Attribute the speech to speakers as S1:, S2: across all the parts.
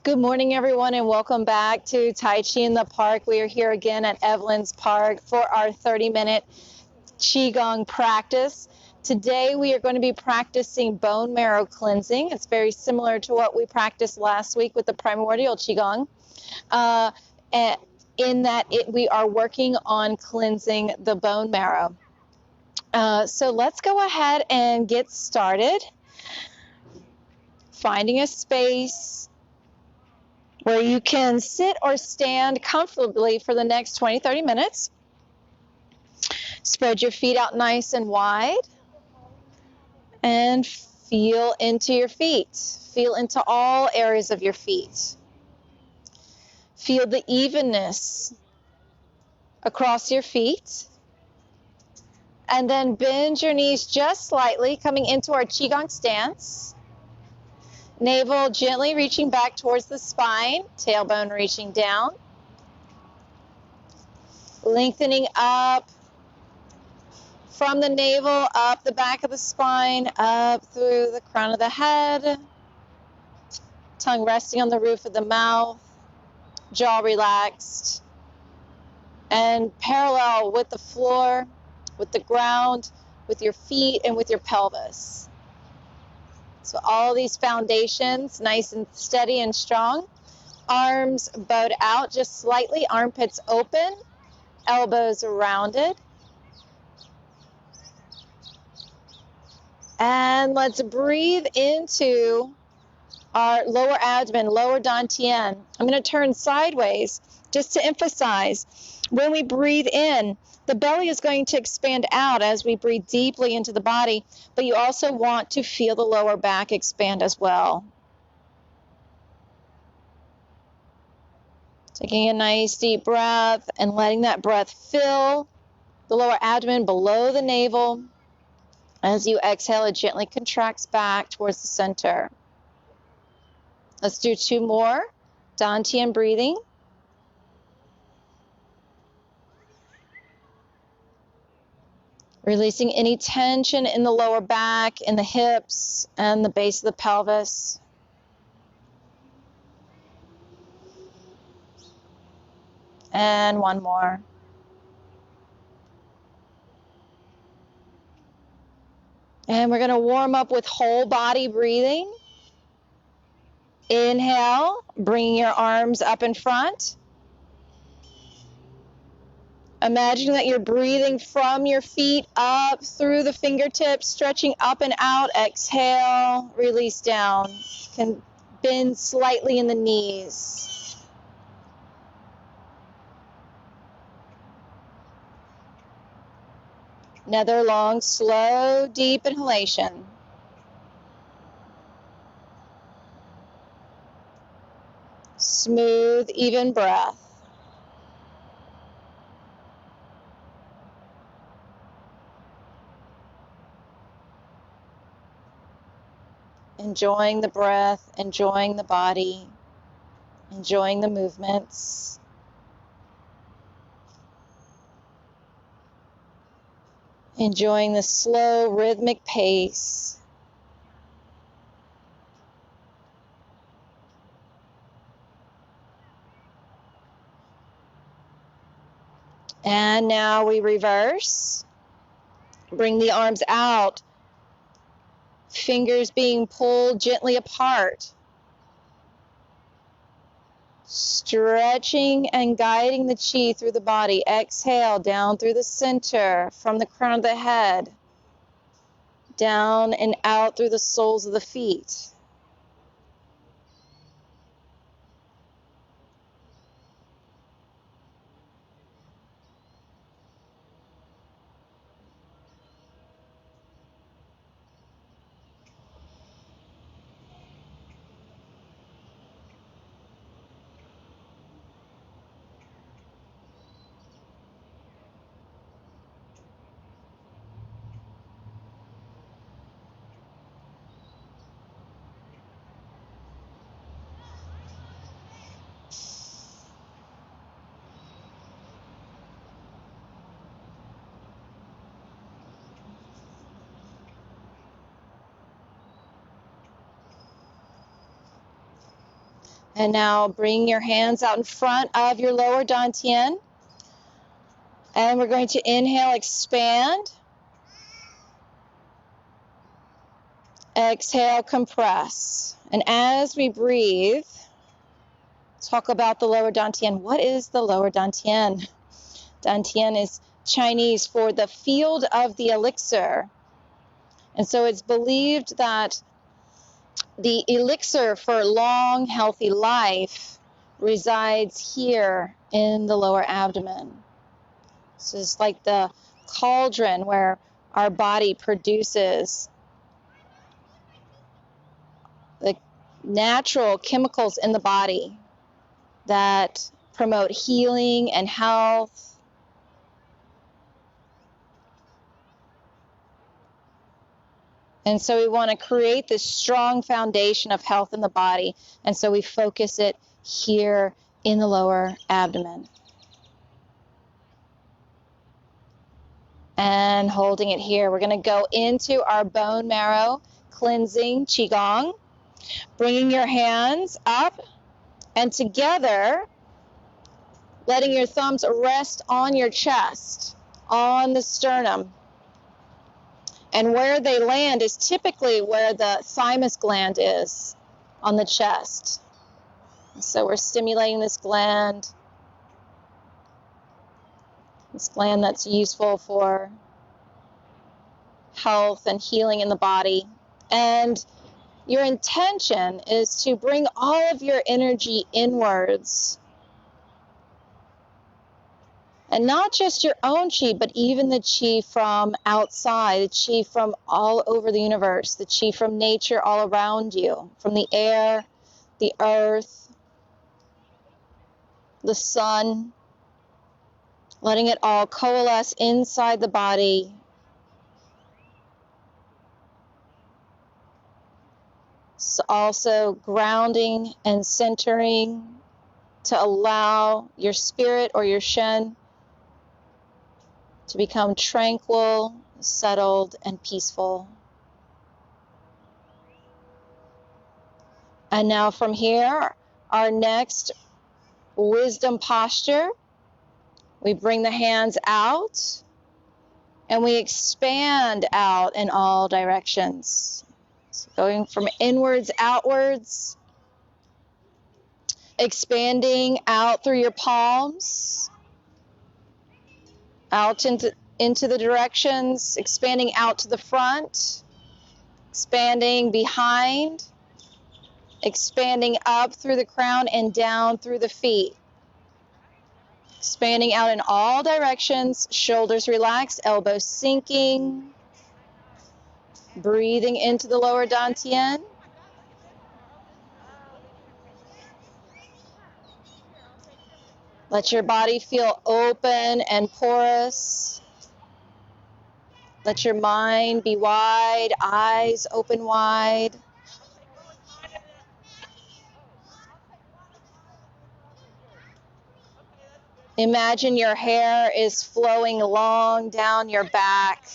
S1: Good morning, everyone, and welcome back to Tai Chi in the Park. We are here again at Evelyn's Park for our 30-minute Qi Gong practice. Today, we are going to be practicing bone marrow cleansing. It's very similar to what we practiced last week with the primordial Qi Gong, in that we are working on cleansing the bone marrow. So let's go ahead and get started. Finding a space where you can sit or stand comfortably for the next 20-30 minutes. Spread your feet out nice and wide and feel into your feet. Feel into all areas of your feet. Feel the evenness across your feet. And then bend your knees just slightly, coming into our Qigong stance. Navel gently reaching back towards the spine, tailbone reaching down. Lengthening up from the navel, up the back of the spine, up through the crown of the head. Tongue resting on the roof of the mouth, jaw relaxed. And parallel with the floor, with the ground, with your feet, and with your pelvis. So all these foundations, nice and steady and strong. Arms bowed out just slightly, armpits open, elbows rounded. And let's breathe into our lower abdomen, lower dantian. I'm going to turn sideways just to emphasize. When we breathe in, the belly is going to expand out as we breathe deeply into the body, but you also want to feel the lower back expand as well. Taking a nice deep breath and letting that breath fill the lower abdomen below the navel. As you exhale, it gently contracts back towards the center. Let's do two more. Dantian breathing. Releasing any tension in the lower back, in the hips, and the base of the pelvis. And one more. And we're going to warm up with whole body breathing. Inhale, bringing your arms up in front. Imagine that you're breathing from your feet up through the fingertips, stretching up and out. Exhale, release down. You can bend slightly in the knees. Another long, slow, deep inhalation. Smooth, even breath. Enjoying the breath, enjoying the body, enjoying the movements. Enjoying the slow, rhythmic pace. And now we reverse. Bring the arms out. Fingers being pulled gently apart. Stretching and guiding the chi through the body. Exhale down through the center from the crown of the head. Down and out through the soles of the feet. And now bring your hands out in front of your lower dantian. And we're going to inhale, expand. Exhale, compress. And as we breathe, talk about the lower dantian. What is the lower dantian? Dantian is Chinese for the field of the elixir. And so it's believed that the elixir for long, healthy life resides here in the lower abdomen. This is like the cauldron where our body produces the natural chemicals in the body that promote healing and health. And so we want to create this strong foundation of health in the body. And so we focus it here in the lower abdomen. And holding it here, we're going to go into our bone marrow cleansing Qi Gong, bringing your hands up and together, letting your thumbs rest on your chest, on the sternum. And where they land is typically where the thymus gland is on the chest. So we're stimulating this gland that's useful for health and healing in the body. And your intention is to bring all of your energy inwards. And not just your own qi, but even the qi from outside, the qi from all over the universe, the qi from nature all around you, from the air, the earth, the sun, letting it all coalesce inside the body. So also grounding and centering to allow your spirit or your shen to become tranquil, settled, and peaceful. And now from here, our next wisdom posture, we bring the hands out and we expand out in all directions. So going from inwards, outwards, expanding out through your palms, out into the directions, expanding out to the front, expanding behind, expanding up through the crown and down through the feet. Expanding out in all directions, shoulders relaxed, elbows sinking, breathing into the lower dantian. Let your body feel open and porous. Let your mind be wide, eyes open wide. Imagine your hair is flowing long down your back,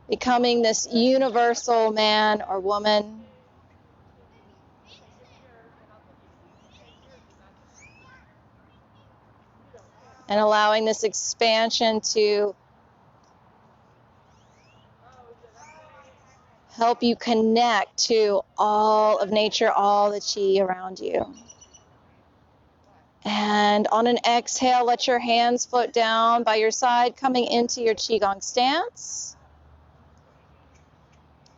S1: becoming this universal man or woman. And allowing this expansion to help you connect to all of nature, all the qi around you. And on an exhale, let your hands float down by your side, coming into your Qi Gong stance.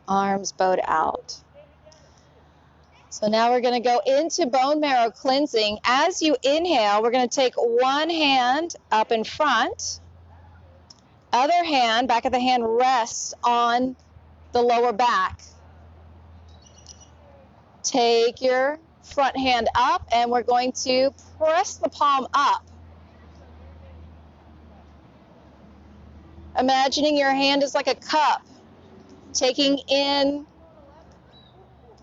S1: Arms bowed out. So now we're going to go into bone marrow cleansing. As you inhale, we're going to take one hand up in front. Other hand, back of the hand, rests on the lower back. Take your front hand up and we're going to press the palm up. Imagining your hand is like a cup, taking in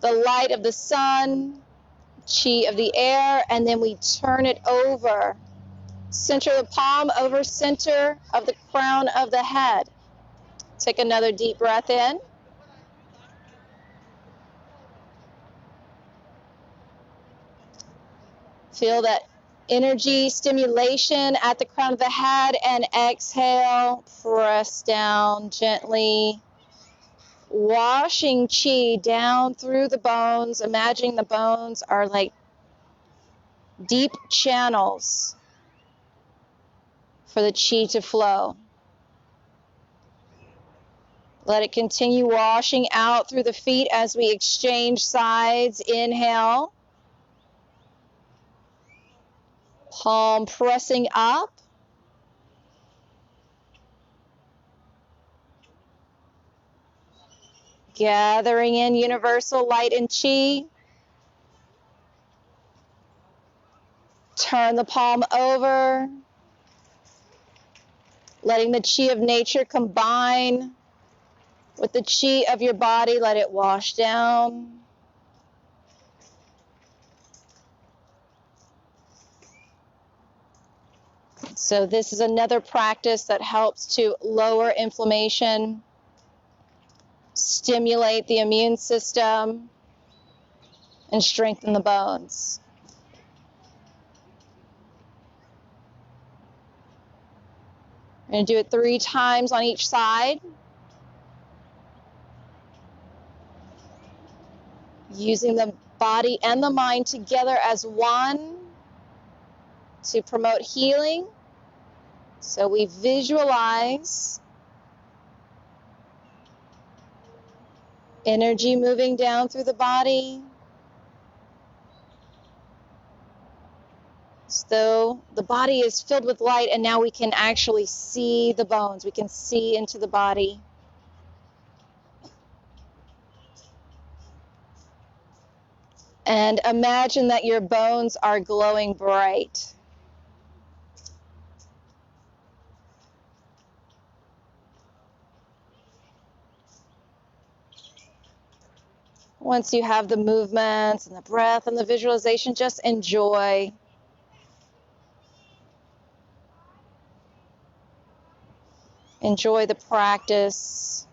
S1: the light of the sun, qi of the air, and then we turn it over. Center the palm over center of the crown of the head. Take another deep breath in. Feel that energy stimulation at the crown of the head, and exhale, press down gently, washing qi down through the bones, imagining the bones are like deep channels for the qi to flow. Let it continue washing out through the feet as we exchange sides. Inhale. Palm pressing up. Gathering in universal light and qi. Turn the palm over. Letting the qi of nature combine with the qi of your body. Let it wash down. So this is another practice that helps to lower inflammation, stimulate the immune system, and strengthen the bones. We're going to do it 3 times on each side. Using the body and the mind together as one to promote healing. So we visualize energy moving down through the body, as though the body is filled with light, and now we can actually see the bones. We can see into the body. And imagine that your bones are glowing bright. Once you have the movements and the breath and the visualization, just enjoy. Enjoy the practice.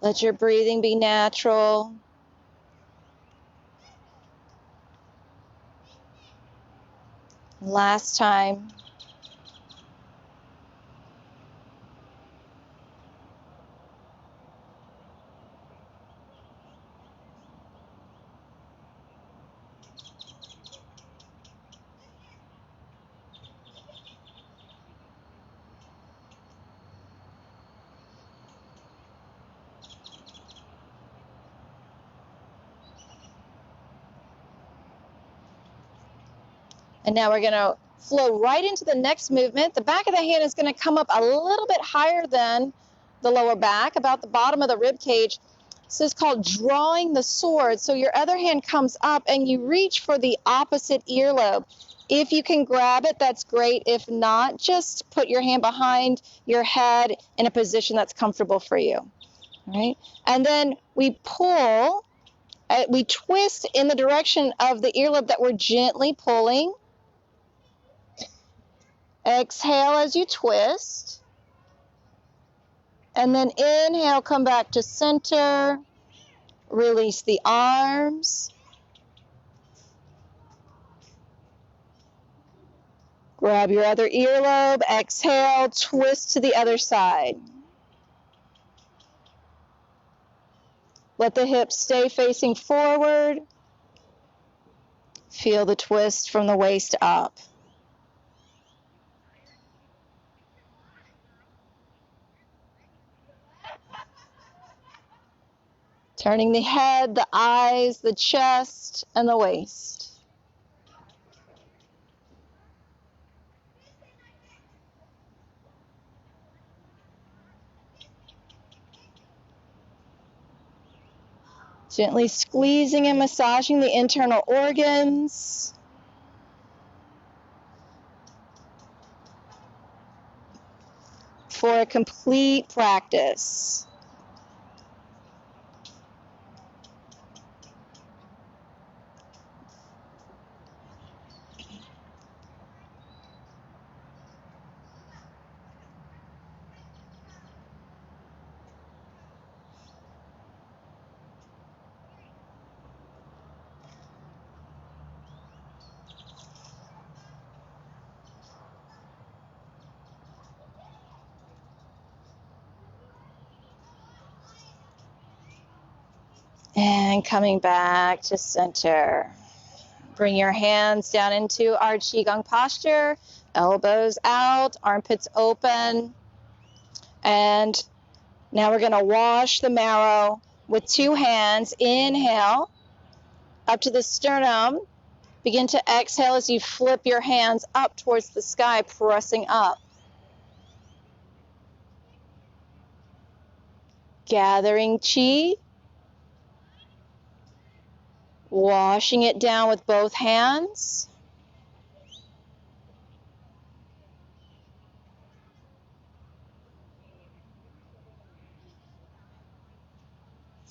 S1: Let your breathing be natural. Last time. And now we're going to flow right into the next movement. The back of the hand is going to come up a little bit higher than the lower back, about the bottom of the rib cage. So it's called drawing the sword. So your other hand comes up and you reach for the opposite earlobe. If you can grab it, that's great. If not, just put your hand behind your head in a position that's comfortable for you. All right? And then we pull, we twist in the direction of the earlobe that we're gently pulling. Exhale as you twist. And then inhale, come back to center. Release the arms. Grab your other earlobe. Exhale, twist to the other side. Let the hips stay facing forward. Feel the twist from the waist up. Turning the head, the eyes, the chest, and the waist. Gently squeezing and massaging the internal organs. For a complete practice. And coming back to center. Bring your hands down into our Qi Gong posture, elbows out, armpits open. And now we're going to wash the marrow with 2 hands. Inhale up to the sternum. Begin to exhale as you flip your hands up towards the sky, pressing up. Gathering Qi. Washing it down with both hands.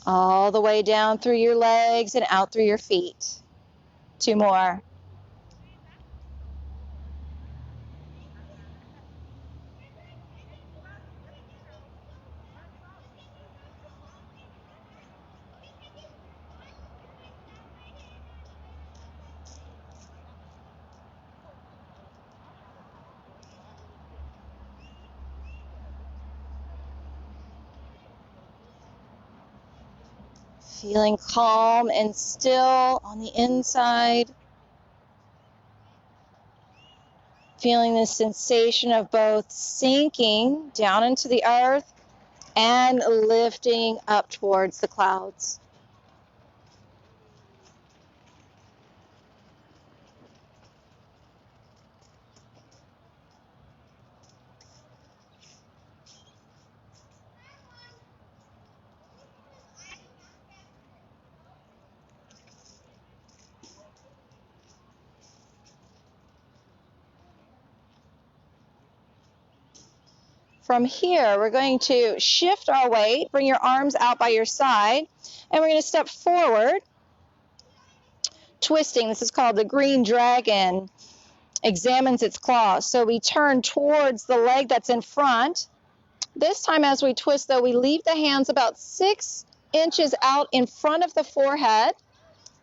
S1: All the way down through your legs and out through your feet. 2 more. Feeling calm and still on the inside. Feeling the sensation of both sinking down into the earth and lifting up towards the clouds. From here, we're going to shift our weight, bring your arms out by your side, and we're going to step forward, twisting. This is called the green dragon, examines its claws. So we turn towards the leg that's in front. This time as we twist, though, we leave the hands about 6 inches out in front of the forehead,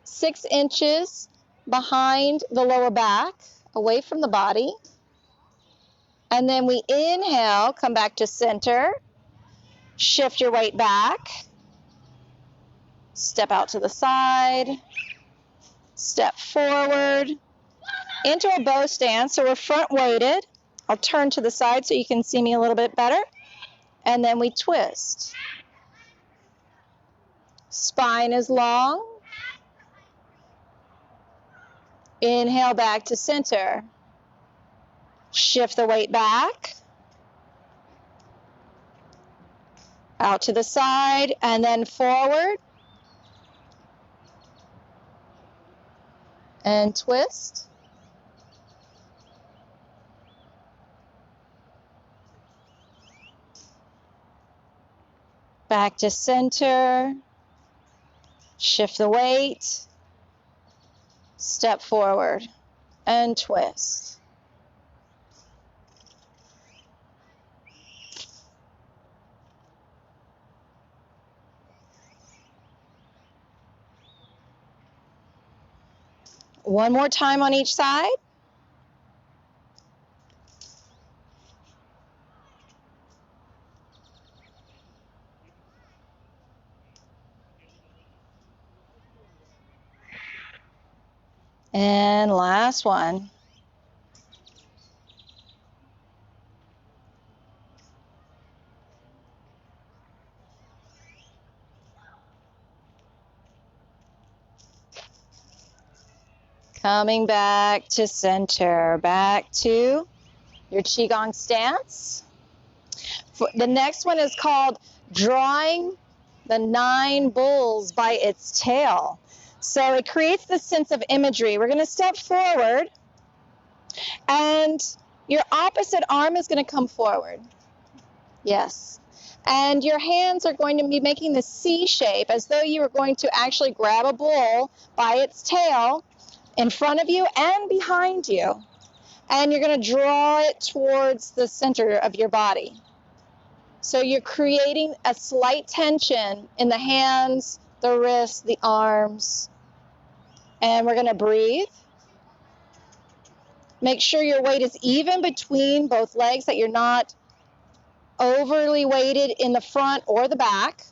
S1: 6 inches behind the lower back, away from the body. And then we inhale, come back to center, shift your weight back, step out to the side, step forward, into a bow stance, so we're front weighted. I'll turn to the side so you can see me a little bit better. And then we twist. Spine is long. Inhale back to center. Shift the weight back. Out to the side and then forward. And twist. Back to center. Shift the weight. Step forward and twist. One more time on each side. And last one. Coming back to center, back to your Qigong stance. The next one is called drawing the 9 bulls by its tail. So it creates this sense of imagery. We're going to step forward, and your opposite arm is going to come forward. Yes. And your hands are going to be making the C shape as though you were going to actually grab a bull by its tail in front of you and behind you. And you're going to draw it towards the center of your body. So you're creating a slight tension in the hands, the wrists, the arms. And we're going to breathe. Make sure your weight is even between both legs, that you're not overly weighted in the front or the back,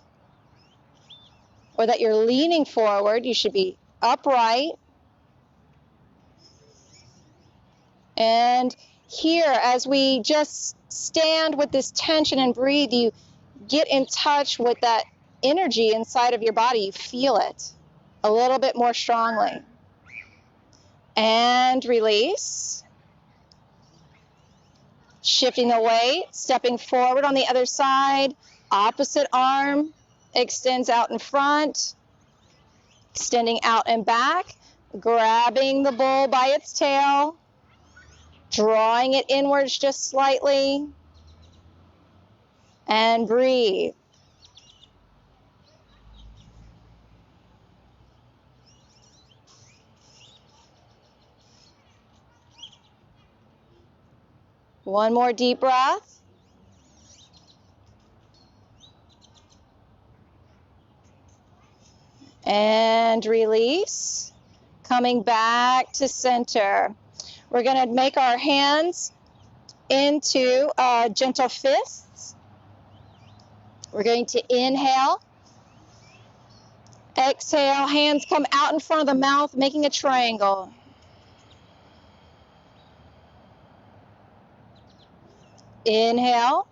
S1: or that you're leaning forward. You should be upright. And here, as we just stand with this tension and breathe, you get in touch with that energy inside of your body. You feel it a little bit more strongly. And release. Shifting the weight, stepping forward on the other side. Opposite arm extends out in front, extending out and back, grabbing the bull by its tail, drawing it inwards just slightly, and breathe. One more deep breath. And release. Coming back to center. We're going to make our hands into gentle fists. We're going to inhale. Exhale, hands come out in front of the mouth, making a triangle. Inhale.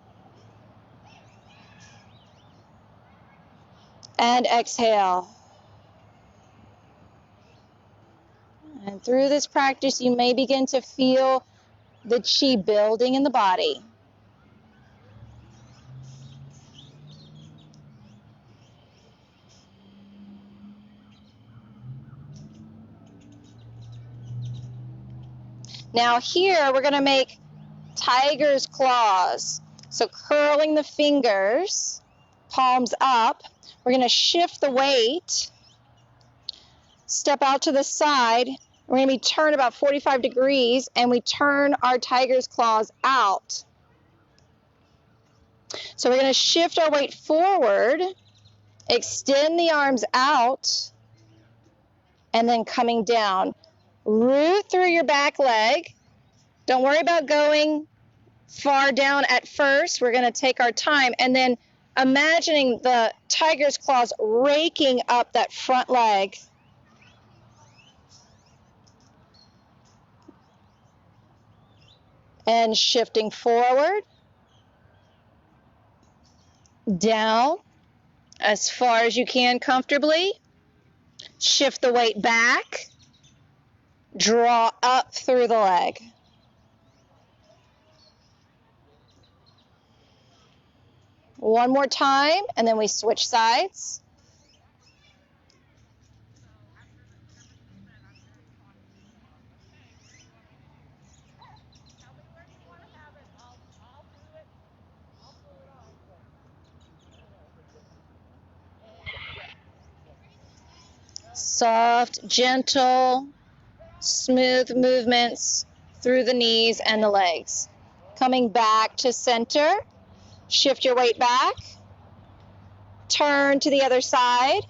S1: And exhale. And through this practice, you may begin to feel the qi building in the body. Now here, we're going to make tiger's claws. So curling the fingers, palms up. We're going to shift the weight, step out to the side. We're going to be turned about 45 degrees, and we turn our tiger's claws out. So we're going to shift our weight forward, extend the arms out, and then coming down. Root through your back leg. Don't worry about going far down at first. We're going to take our time, and then imagining the tiger's claws raking up that front leg. And shifting forward, down as far as you can comfortably. Shift the weight back, draw up through the leg. One more time, and then we switch sides. Soft, gentle, smooth movements through the knees and the legs. Coming back to center, shift your weight back, turn to the other side,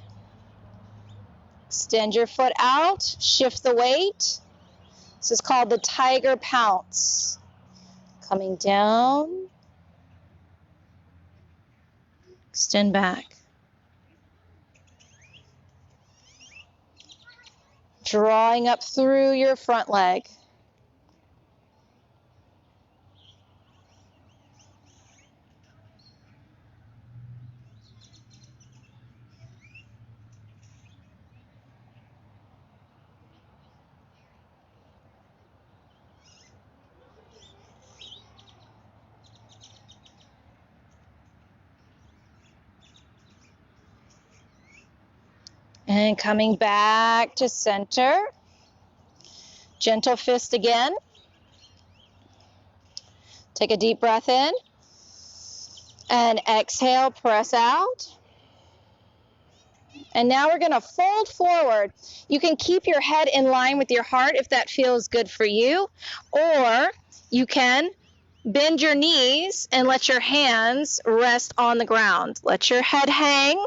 S1: extend your foot out, shift the weight. This is called the tiger pounce. Coming down, extend back. Drawing up through your front leg. And coming back to center. Gentle fist again. Take a deep breath in. And exhale, press out. And now we're going to fold forward. You can keep your head in line with your heart if that feels good for you. Or you can bend your knees and let your hands rest on the ground. Let your head hang.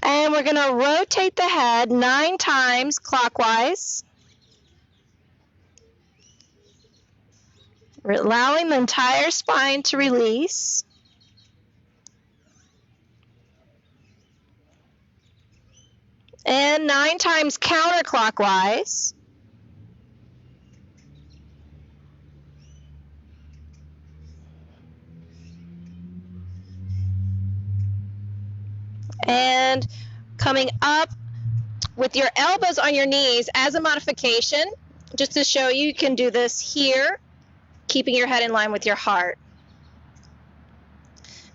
S1: And we're going to rotate the head 9 times clockwise. We're allowing the entire spine to release. And 9 times counterclockwise. And coming up with your elbows on your knees as a modification, just to show you, you can do this here, keeping your head in line with your heart.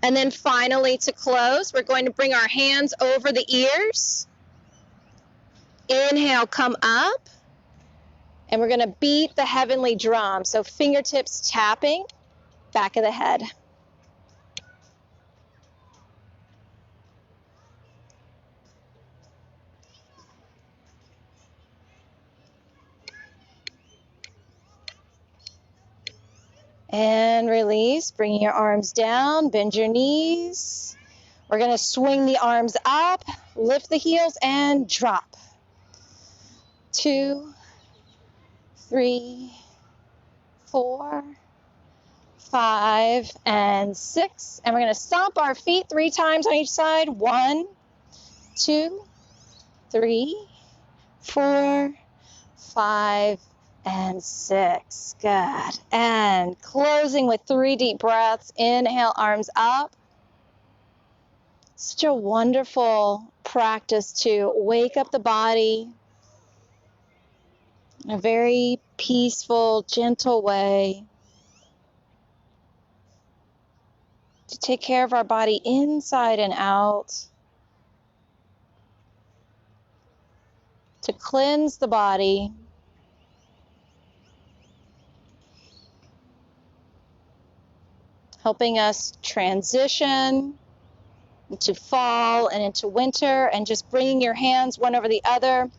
S1: And then finally, to close, we're going to bring our hands over the ears. Inhale, come up. And we're going to beat the heavenly drum. So fingertips tapping, back of the head. And release, bringing your arms down, bend your knees. We're going to swing the arms up, lift the heels, and drop. 2, 3, 4, 5, and 6. And we're going to stomp our feet 3 times on each side. 1, 2, 3, 4, 5, and 6. Good. And closing with 3 deep breaths. Inhale, arms up. Such a wonderful practice to wake up the body in a very peaceful, gentle way. To take care of our body inside and out. To cleanse the body. Helping us transition into fall and into winter, and just bringing your hands one over the other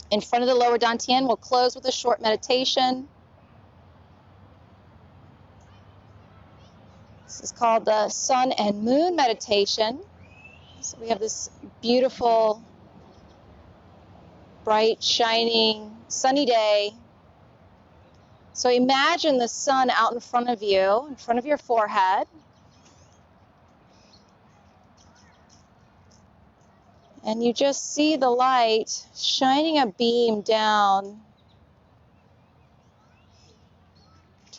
S1: in front of the lower dantian. We'll close with a short meditation. This is called the Sun and Moon meditation. So we have this beautiful, bright, shining, sunny day. So imagine the sun out in front of you, in front of your forehead. And you just see the light shining a beam down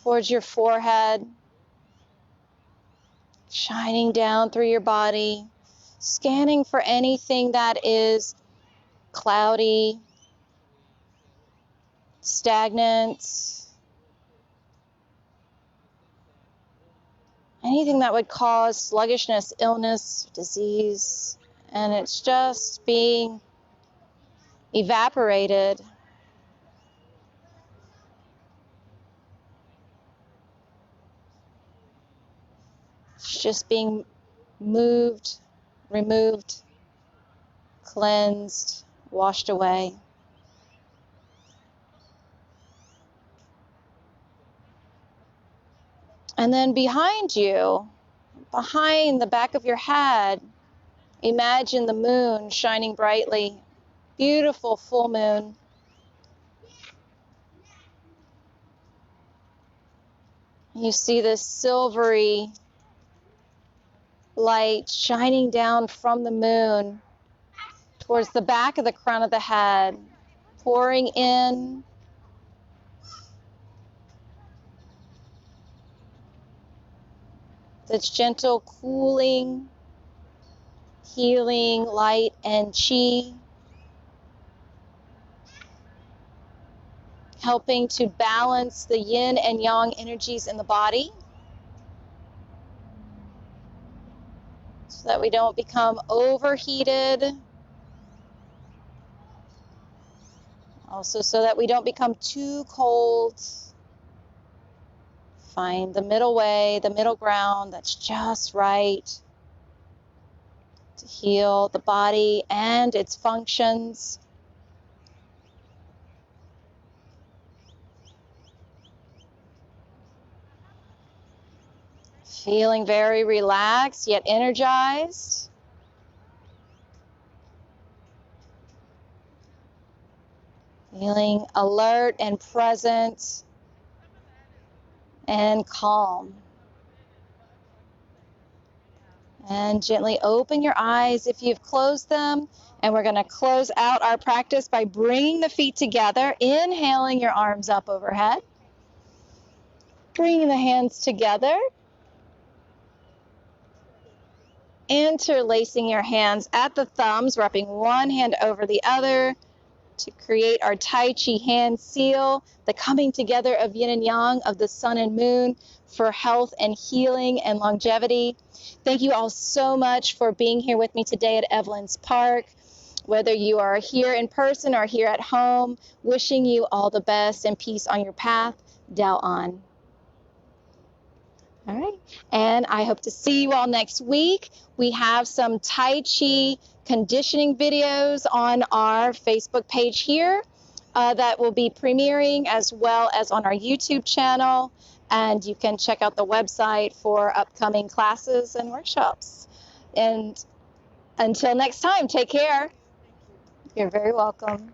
S1: towards your forehead, shining down through your body, scanning for anything that is cloudy, stagnant, anything that would cause sluggishness, illness, disease, and it's just being evaporated. It's just being moved, removed, cleansed, washed away. And then behind you, behind the back of your head, imagine the moon shining brightly. Beautiful full moon. You see this silvery light shining down from the moon towards the back of the crown of the head, pouring in. This gentle, cooling, healing light and qi, helping to balance the yin and yang energies in the body so that we don't become overheated Also, so that we don't become too cold, find the middle way, the middle ground that's just right to heal the body and its functions. Feeling very relaxed yet energized. Feeling alert and present and calm. And gently open your eyes if you've closed them. And we're going to close out our practice by bringing the feet together, inhaling your arms up overhead. Bringing the hands together. Interlacing your hands at the thumbs, wrapping one hand over the other to create our Tai Chi hand seal, the coming together of yin and yang, of the sun and moon for health and healing and longevity. Thank you all so much for being here with me today at Evelyn's Park. Whether you are here in person or here at home, wishing you all the best and peace on your path. Dao on. All right, and I hope to see you all next week. We have some Tai Chi conditioning videos on our Facebook page here that will be premiering, as well as on our YouTube channel. And you can check out the website for upcoming classes and workshops. And until next time, take care. You're very welcome.